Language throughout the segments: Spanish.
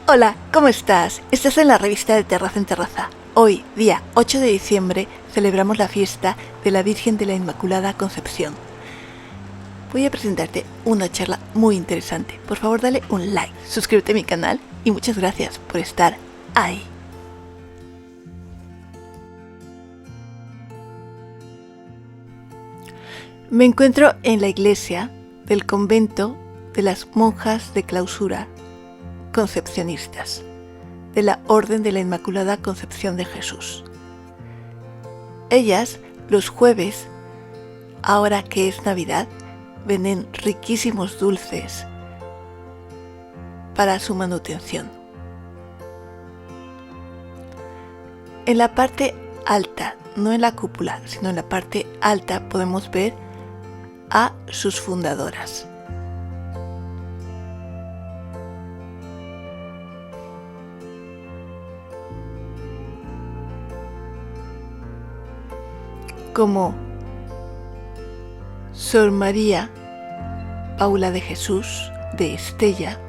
Hola, ¿cómo estás? Estás en la revista de Terraza en Terraza. Hoy, día 8 de diciembre, celebramos la fiesta de la Virgen de la Inmaculada Concepción. Voy a presentarte una charla muy interesante. Por favor, dale un like, suscríbete a mi canal y muchas gracias por estar ahí. Me encuentro en la iglesia del convento de las monjas de clausura concepcionistas, de la Orden de la Inmaculada Concepción de Jesús. Ellas, los jueves, ahora que es Navidad, venden riquísimos dulces para su manutención. En la parte alta, no en la cúpula, sino en la parte alta, podemos ver a sus fundadoras. Como Sor María Paula de Jesús de Estella,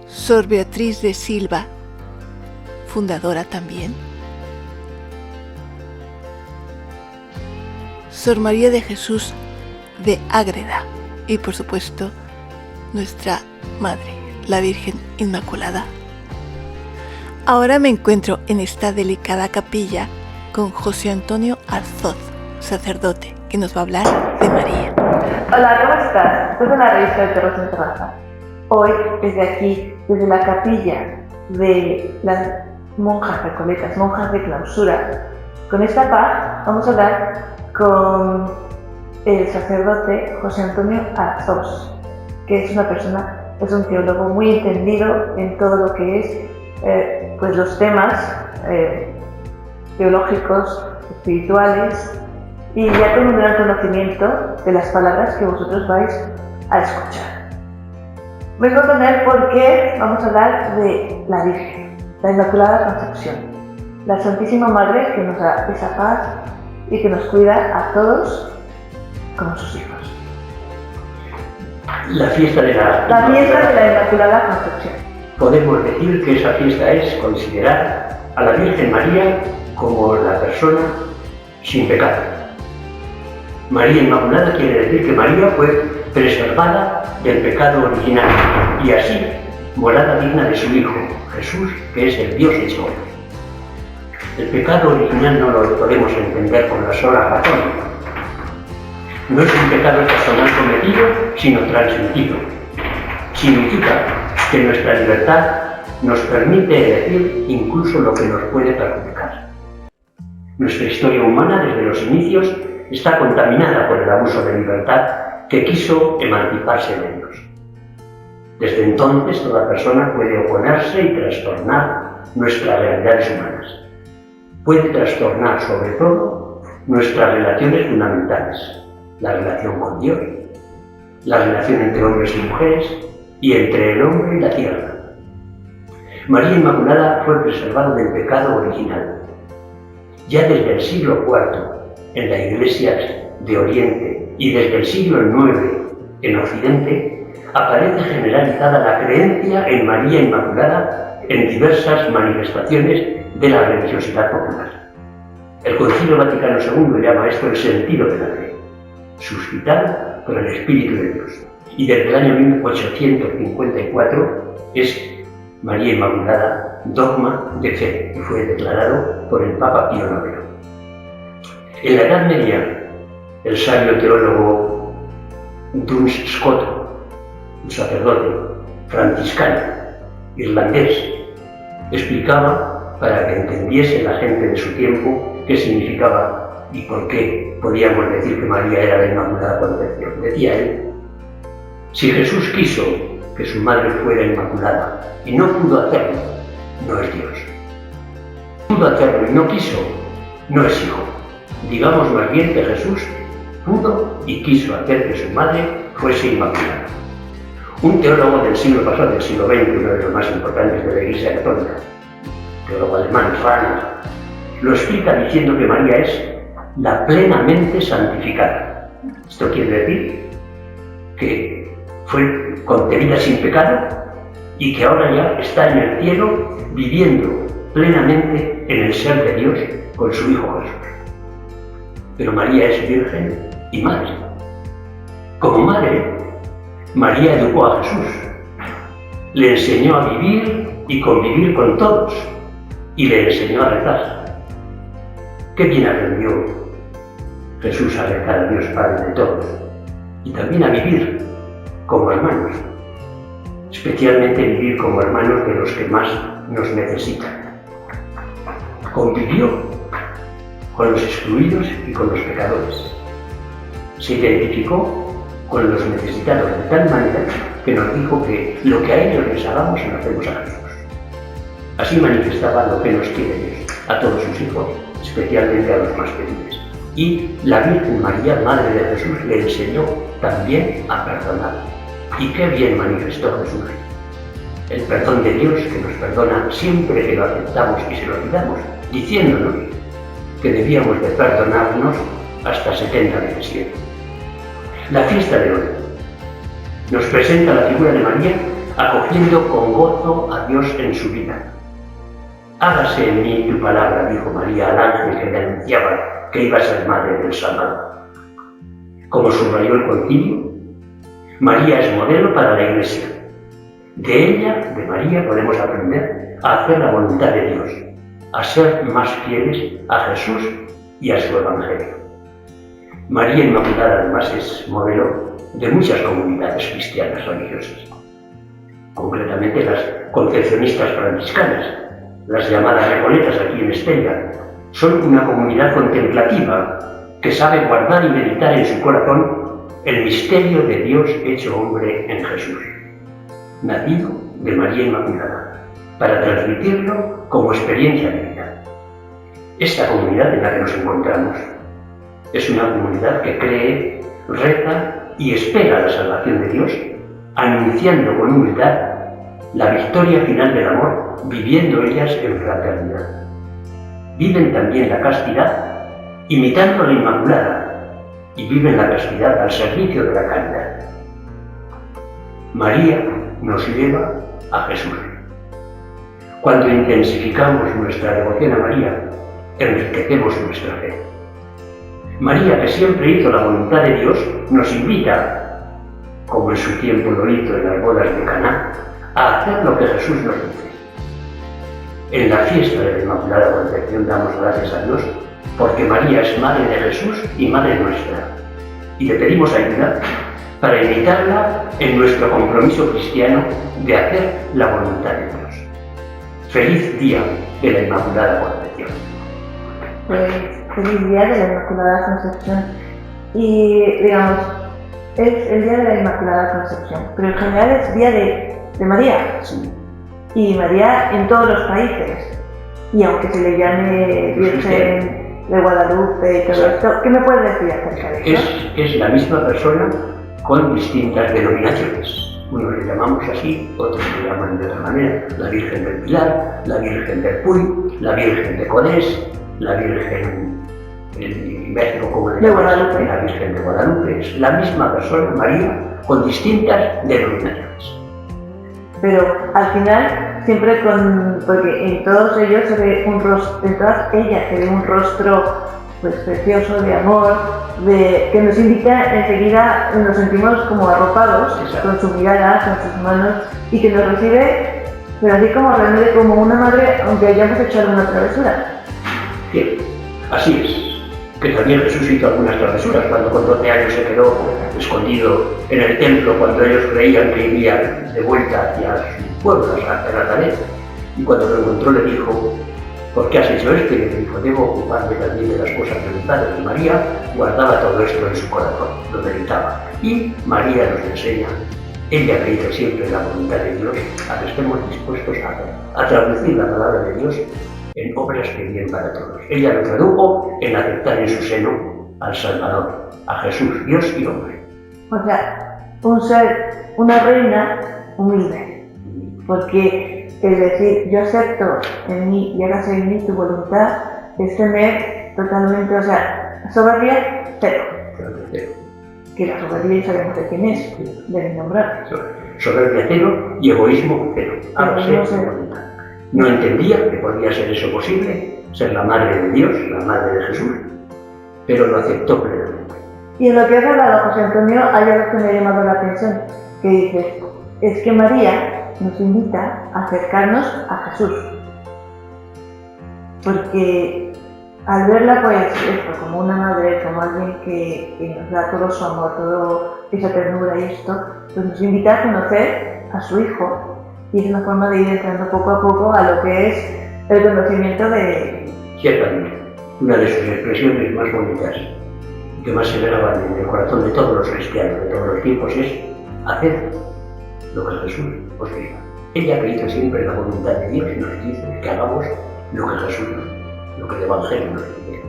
Sor Beatriz de Silva, fundadora también, Sor María de Jesús de Ágreda y por supuesto nuestra Madre, la Virgen Inmaculada. Ahora me encuentro en esta delicada capilla con José Antonio Arzoz, sacerdote, que nos va a hablar de María. Hola, ¿cómo estás? Estás en la revista de Terraza en Terraza. Hoy, desde aquí, desde la capilla de las monjas recoletas, monjas de clausura, con esta paz vamos a hablar con el sacerdote José Antonio Arzoz, que es una persona, es un teólogo muy entendido en todo lo que es pues los temas teológicos, espirituales, y ya con un gran conocimiento de las palabras que vosotros vais a escuchar. Vengo con él porque vamos a hablar de la Virgen, la Inmaculada Concepción, la Santísima Madre que nos da esa paz y que nos cuida a todos como sus hijos. La fiesta de la Inmaculada Concepción. Podemos decir que esa fiesta es considerar a la Virgen María como la persona sin pecado. María Inmaculada quiere decir que María fue preservada del pecado original y así morada digna de su Hijo, Jesús, que es el Dios hecho hombre. El pecado original no lo podemos entender con la sola razón. No es un pecado personal cometido, sino transmitido. Significa que nuestra libertad nos permite elegir incluso lo que nos puede perjudicar. Nuestra historia humana, desde los inicios, está contaminada por el abuso de libertad que quiso emanciparse de Dios. Desde entonces, toda persona puede oponerse y trastornar nuestras realidades humanas. Puede trastornar, sobre todo, nuestras relaciones fundamentales, la relación con Dios, la relación entre hombres y mujeres y entre el hombre y la tierra. María Inmaculada fue preservada del pecado original. Ya desde el siglo IV, en las iglesias de Oriente y desde el siglo IX en Occidente, aparece generalizada la creencia en María Inmaculada en diversas manifestaciones de la religiosidad popular. El Concilio Vaticano II llama esto el sentido de la fe, suscitado por el Espíritu de Dios. Y desde el año 1854 es María Inmaculada dogma de fe y fue declarado por el Papa Pío IX. En la Edad Media, el sabio teólogo Duns Scotus, un sacerdote franciscano irlandés, explicaba para que entendiese la gente de su tiempo qué significaba y por qué podíamos decir que María era la Inmaculada Concepción. Decía él: si Jesús quiso que su madre fuera inmaculada y no pudo hacerlo, no es Dios. Pudo hacerlo y no quiso, no es hijo. Digamos más bien que Jesús pudo y quiso hacer que su madre fuese inmaculada. Un teólogo del siglo pasado, del siglo XX, uno de los más importantes de la Iglesia Católica, teólogo alemán, Rahner, lo explica diciendo que María es la plenamente santificada. Esto quiere decir que fue concebida sin pecado y que ahora ya está en el cielo viviendo plenamente en el ser de Dios con su Hijo Jesús. Pero María es virgen y madre. Como madre, María educó a Jesús, le enseñó a vivir y convivir con todos y le enseñó a rezar. Qué bien aprendió Jesús a rezar a Dios Padre de todos y también a vivir como hermanos, especialmente vivir como hermanos de los que más nos necesitan. Convivió con los excluidos y con los pecadores. Se identificó con los necesitados de tal manera que nos dijo que lo que a ellos les hagamos se lo hacemos a Jesús. Así manifestaba lo que nos quiere Dios a todos sus hijos, especialmente a los más pequeños. Y la Virgen María, Madre de Jesús, le enseñó también a perdonar. Y qué bien manifestó Jesús el perdón de Dios, que nos perdona siempre que lo aceptamos y se lo olvidamos, diciéndonos que debíamos de perdonarnos hasta 70 veces 7. La fiesta de hoy nos presenta la figura de María acogiendo con gozo a Dios en su vida. Hágase en mí tu palabra, dijo María al ángel que le anunciaba que iba a ser madre del Salvador. Como subrayó el concilio, María es modelo para la Iglesia. De ella, de María, podemos aprender a hacer la voluntad de Dios, a ser más fieles a Jesús y a su Evangelio. María Inmaculada, además, es modelo de muchas comunidades cristianas religiosas, concretamente las concepcionistas franciscanas, las llamadas Recoletas aquí en Estella. Son una comunidad contemplativa que sabe guardar y meditar en su corazón el misterio de Dios hecho hombre en Jesús, nacido de María Inmaculada, para transmitirlo como experiencia de vida. Esta comunidad en la que nos encontramos es una comunidad que cree, reza y espera la salvación de Dios, anunciando con humildad la victoria final del amor, viviendo ellas en fraternidad. Viven también la castidad, imitando a la Inmaculada, y viven la castidad al servicio de la caridad. María nos lleva a Jesús. Cuando intensificamos nuestra devoción a María, enriquecemos nuestra fe. María, que siempre hizo la voluntad de Dios, nos invita, como en su tiempo lo hizo en las bodas de Caná, a hacer lo que Jesús nos dice. En la fiesta de la Inmaculada Concepción damos gracias a Dios porque María es Madre de Jesús y Madre nuestra, y le pedimos ayuda para imitarla en nuestro compromiso cristiano de hacer la voluntad de Dios. Feliz día de la Inmaculada Concepción. Pues feliz día de la Inmaculada Concepción. Y digamos, es el día de la Inmaculada Concepción, pero en general es día de María. Sí. Y María en todos los países. Y aunque se le llame Virgen de Guadalupe y todo esto, ¿qué me puedes decir acerca de eso? Es la misma persona con distintas denominaciones. Unos le llamamos así, otros le llaman de otra manera. La Virgen del Pilar, la Virgen del Puy, la Virgen de Codés, la Virgen en México, como le llamamos, la Virgen de Guadalupe. Es la misma persona, María, con distintas denominaciones. Pero al final, siempre porque en todos ellos se ve un rostro, en todas ellas se ve un rostro pues precioso de amor, que nos invita enseguida, nos sentimos como arropados. Exacto. Con su mirada, con sus manos, y que nos recibe, pero así como realmente como una madre, aunque hayamos hecho alguna travesura. Bien, así es. Que también Jesús hizo algunas travesuras cuando con 12 años se quedó escondido en el templo cuando ellos creían que iría de vuelta hacia su pueblo, hacia Nazaret. Y cuando lo encontró le dijo: ¿por qué has hecho esto? Y le dijo: debo ocuparme también de las cosas de mi Padre. Y María guardaba todo esto en su corazón, lo meditaba. Y María nos enseña, ella que hizo siempre la voluntad de Dios, a que estemos dispuestos a traducir la palabra de Dios en obras que vienen para todos. Ella lo tradujo en aceptar en su seno al Salvador, a Jesús, Dios y hombre. O sea, un ser, una reina humilde, porque es decir, yo acepto en mí y hágase en mí tu voluntad, es tener totalmente, o sea, soberbia cero. que la soberbia sabemos de quién es, del innombrable. Soberbia cero y egoísmo cero. Hágase su voluntad. No entendía que podía ser eso posible, ser la madre de Dios, la madre de Jesús, pero lo aceptó plenamente. Y en lo que has hablado, José Antonio, hay algo que me ha llamado la atención, que dices, es que María nos invita a acercarnos a Jesús. Porque al verla, pues, esto, como una madre, como alguien que nos da todo su amor, toda esa ternura y esto, pues nos invita a conocer a su hijo. Y es una forma de ir entrando poco a poco a lo que es el conocimiento de... Ciertamente, una de sus expresiones más bonitas y que más se graban en el corazón de todos los cristianos de todos los tiempos es hacer lo que Jesús os diga. Ella ha creído siempre en la voluntad de Dios y nos dice que hagamos lo que Jesús nos dice, lo que el Evangelio nos dice.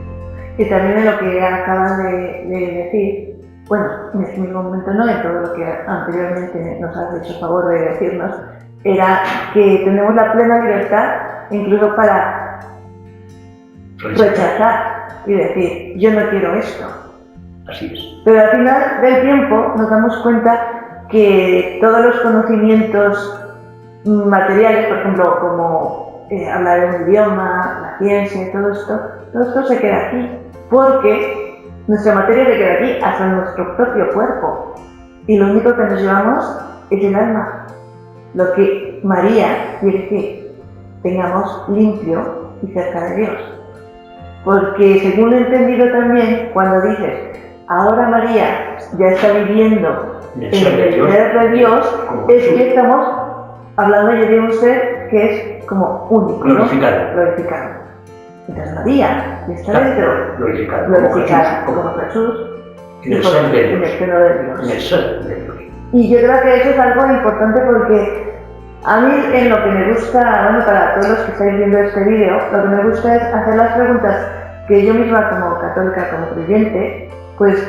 Y también en lo que acabas de decir, bueno, en este mismo momento no, en todo lo que anteriormente nos has hecho favor de decirnos, era que tenemos la plena libertad incluso para rechazar y decir, yo no quiero esto. Así es. Pero al final del tiempo nos damos cuenta que todos los conocimientos materiales, por ejemplo, como hablar un idioma, la ciencia y todo esto se queda aquí, porque nuestra materia se queda aquí hasta nuestro propio cuerpo. Y lo único que nos llevamos es el alma. Lo que María quiere que tengamos limpio y cerca de Dios. Porque según lo he entendido también, cuando dices, ahora María ya está viviendo en el ser de Dios, es que estamos hablando de un ser que es como único, glorificado. ¿no? Glorificado. Entonces María ya está dentro, glorificada como Jesús, en el ser de Dios. En el seno de Dios. En el ser de Dios. Y yo creo que eso es algo importante porque a mí en lo que me gusta, bueno, para todos los que estáis viendo este vídeo, lo que me gusta es hacer las preguntas que yo misma como católica, como creyente, pues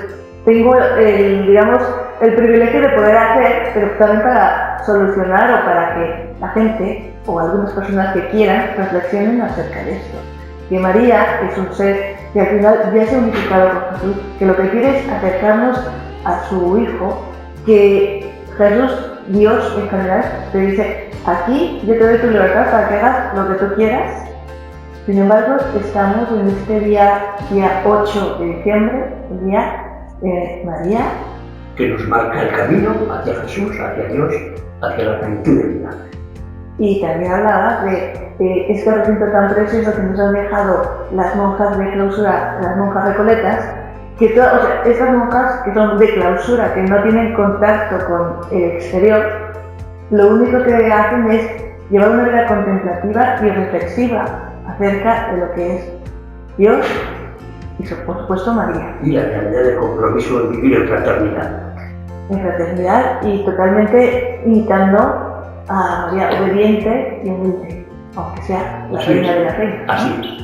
tengo el privilegio de poder hacer, pero también para solucionar o para que la gente o algunas personas que quieran reflexionen acerca de esto. Que María es un ser que al final ya se ha unificado con Jesús, que lo que quiere es acercarnos a su Hijo, que Jesús, Dios en general, te dice, aquí yo te doy tu libertad para que hagas lo que tú quieras. Sin embargo, estamos en este día 8 de diciembre, el día de María, que nos marca el camino hacia Jesús, hacia Dios, hacia la plenitud de vida. Y también hablaba de este recinto tan precioso que nos han dejado las monjas de clausura, las monjas recoletas, que estas monjas que son de clausura, que no tienen contacto con el exterior, lo único que hacen es llevar una vida contemplativa y reflexiva acerca de lo que es Dios y por supuesto María. Y la realidad del compromiso de vivir en fraternidad. En fraternidad y totalmente imitando a María, obediente y humilde, aunque sea la reina de la reina. Así es.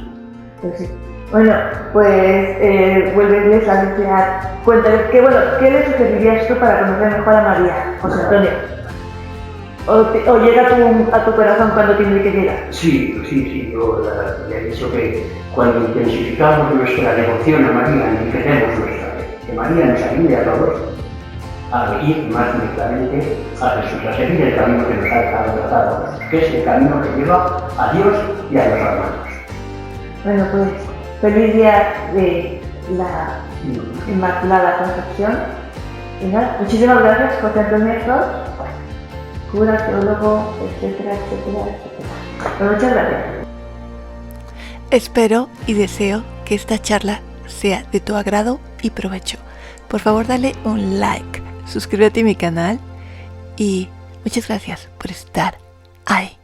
Pues sí. Bueno, pues vuelves a desear. Cuéntales, ¿qué le sugerirías tú para conocer mejor a María, José Antonio? ¿O llega a tu corazón cuando tiene que llegar? Sí, yo le he dicho que cuando intensificamos nuestra devoción a María, enriquecemos nuestra fe. Que María nos ayude a todos a ir más directamente a Jesús, a seguir el camino que nos ha trazado Jesús, que es el camino que lleva a Dios y a los hermanos. Bueno, pues feliz día de la Inmaculada Concepción. Y nada, muchísimas gracias, José Antonio Flor, cura, teólogo, etcétera. Pero muchas gracias. Espero y deseo que esta charla sea de tu agrado y provecho. Por favor, dale un like, suscríbete a mi canal y muchas gracias por estar ahí.